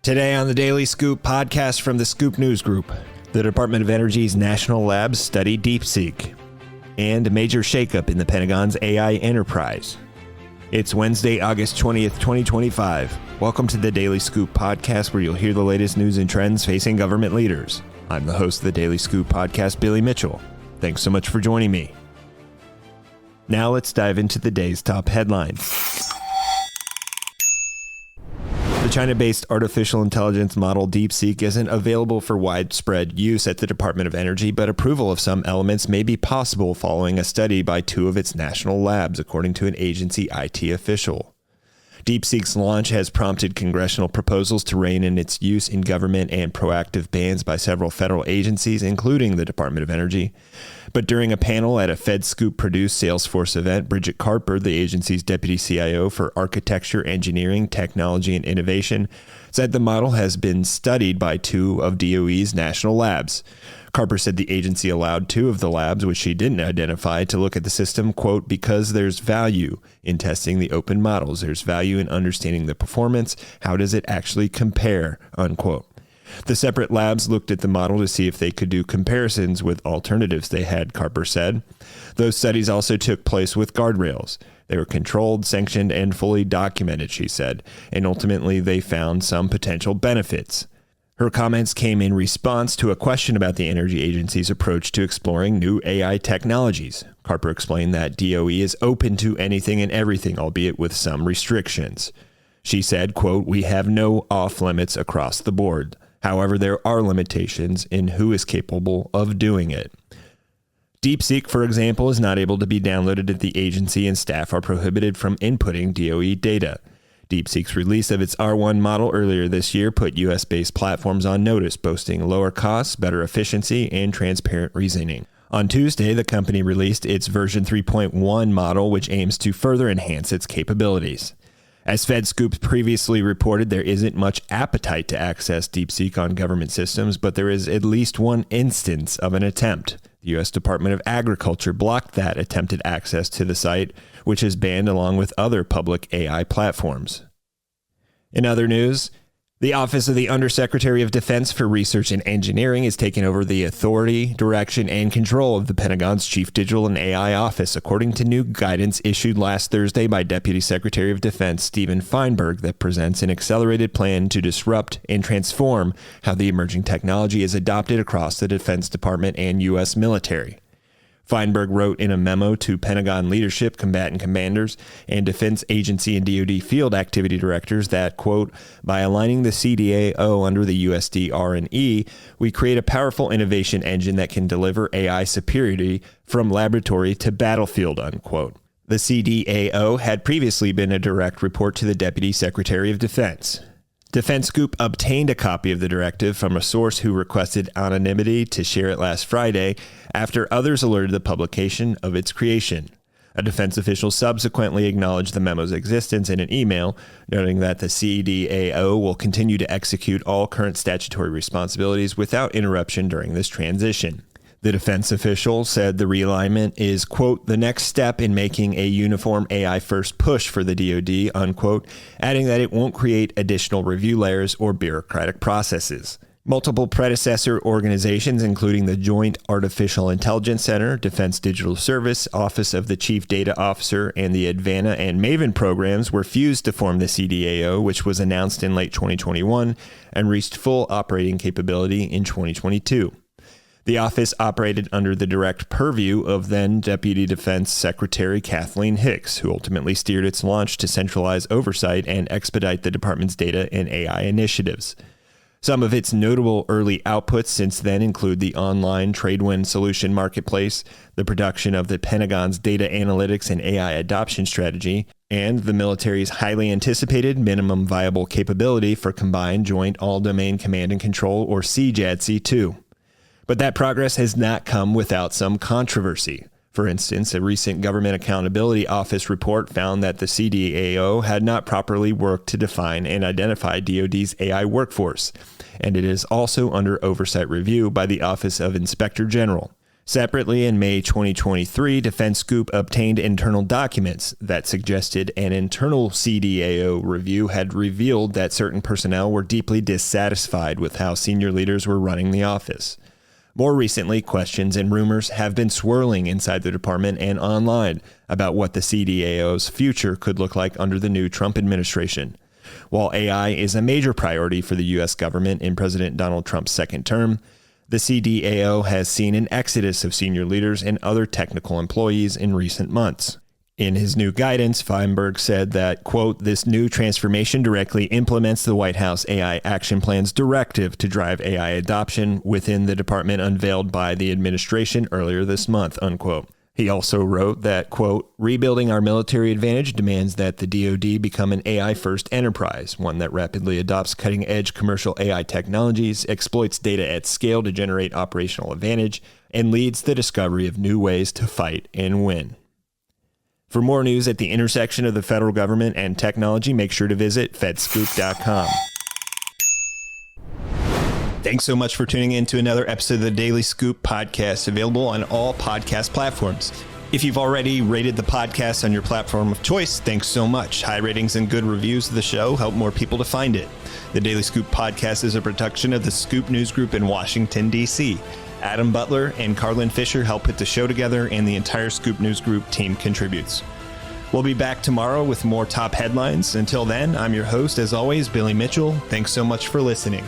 Today on the Daily Scoop podcast from the Scoop News Group, the Department of Energy's national labs study DeepSeek, and a major shakeup in the Pentagon's AI enterprise. It's Wednesday, August 20th, 2025. Welcome to the Daily Scoop podcast, where you'll hear the latest news and trends facing government leaders. I'm the host of the Daily Scoop podcast, Billy Mitchell. Thanks so much for joining me. Now let's dive into the day's top headlines. The China-based artificial intelligence model DeepSeek isn't available for widespread use at the Department of Energy, but approval of some elements may be possible following a study by two of its national labs, according to an agency IT official. DeepSeek's launch has prompted congressional proposals to rein in its use in government and proactive bans by several federal agencies, including the Department of Energy. But during a panel at a FedScoop-produced Salesforce event, Bridget Carper, the agency's deputy CIO for architecture, engineering, technology, and innovation, said the model has been studied by two of DOE's national labs. Carper said the agency allowed two of the labs, which she didn't identify, to look at the system, quote, because there's value in testing the open models. There's value in understanding the performance. How does it actually compare, unquote. The separate labs looked at the model to see if they could do comparisons with alternatives they had, Carper said. Those studies also took place with guardrails. They were controlled, sanctioned, and fully documented, she said, and ultimately they found some potential benefits. Her comments came in response to a question about the energy agency's approach to exploring new AI technologies. Carper explained that DOE is open to anything and everything, albeit with some restrictions. She said, quote, we have no off-limits across the board. However, there are limitations in who is capable of doing it. DeepSeek, for example, is not able to be downloaded at the agency, and staff are prohibited from inputting DOE data. DeepSeek's release of its R1 model earlier this year put U.S.-based platforms on notice, boasting lower costs, better efficiency, and transparent reasoning. On Tuesday, the company released its version 3.1 model, which aims to further enhance its capabilities. As FedScoop previously reported, there isn't much appetite to access DeepSeek on government systems, but there is at least one instance of an attempt. The U.S. Department of Agriculture blocked that attempted access to the site, which is banned along with other public AI platforms. In other news, the Office of the Undersecretary of Defense for Research and Engineering is taking over the authority, direction, and control of the Pentagon's Chief Digital and AI Office, according to new guidance issued last Thursday by Deputy Secretary of Defense Stephen Feinberg that presents an accelerated plan to disrupt and transform how the emerging technology is adopted across the Defense Department and U.S. military. Feinberg wrote in a memo to Pentagon leadership, combatant commanders, and defense agency and DoD field activity directors that, quote, by aligning the CDAO under the USD R&E, we create a powerful innovation engine that can deliver AI superiority from laboratory to battlefield, unquote. The CDAO had previously been a direct report to the Deputy Secretary of Defense. Defense Scoop obtained a copy of the directive from a source who requested anonymity to share it last Friday after others alerted the publication of its creation. A defense official subsequently acknowledged the memo's existence in an email, noting that the CDAO will continue to execute all current statutory responsibilities without interruption during this transition. The defense official said the realignment is, quote, the next step in making a uniform AI-first push for the DoD, unquote, adding that it won't create additional review layers or bureaucratic processes. Multiple predecessor organizations, including the Joint Artificial Intelligence Center, Defense Digital Service, Office of the Chief Data Officer, and the Advana and Maven programs were fused to form the CDAO, which was announced in late 2021 and reached full operating capability in 2022. The office operated under the direct purview of then Deputy Defense Secretary Kathleen Hicks, who ultimately steered its launch to centralize oversight and expedite the department's data and AI initiatives. Some of its notable early outputs since then include the online Tradewin solution marketplace, the production of the Pentagon's data analytics and AI adoption strategy, and the military's highly anticipated minimum viable capability for Combined Joint All-Domain Command and Control, or CJADC2. But that progress has not come without some controversy. For instance, a recent Government Accountability Office report found that the CDAO had not properly worked to define and identify DoD's AI workforce, and it is also under oversight review by the Office of Inspector General. Separately, in May 2023, Defense Scoop obtained internal documents that suggested an internal CDAO review had revealed that certain personnel were deeply dissatisfied with how senior leaders were running the office. More recently, questions and rumors have been swirling inside the department and online about what the CDAO's future could look like under the new Trump administration. While AI is a major priority for the U.S. government in President Donald Trump's second term, the CDAO has seen an exodus of senior leaders and other technical employees in recent months. In his new guidance, Feinberg said that, quote, "This new transformation directly implements the White House AI Action Plan's directive to drive AI adoption within the department unveiled by the administration earlier this month," unquote. He also wrote that, quote, "Rebuilding our military advantage demands that the DoD become an AI-first enterprise, one that rapidly adopts cutting-edge commercial AI technologies, exploits data at scale to generate operational advantage, and leads the discovery of new ways to fight and win." For more news at the intersection of the federal government and technology, make sure to visit fedscoop.com. Thanks so much for tuning in to another episode of the Daily Scoop podcast, available on all podcast platforms. If you've already rated the podcast on your platform of choice, thanks so much. High ratings and good reviews of the show help more people to find it. The Daily Scoop podcast is a production of the Scoop News Group in Washington, D.C. Adam Butler and Carlin Fisher help put the show together, and the entire Scoop News Group team contributes. We'll be back tomorrow with more top headlines. Until then, I'm your host, as always, Billy Mitchell. Thanks so much for listening.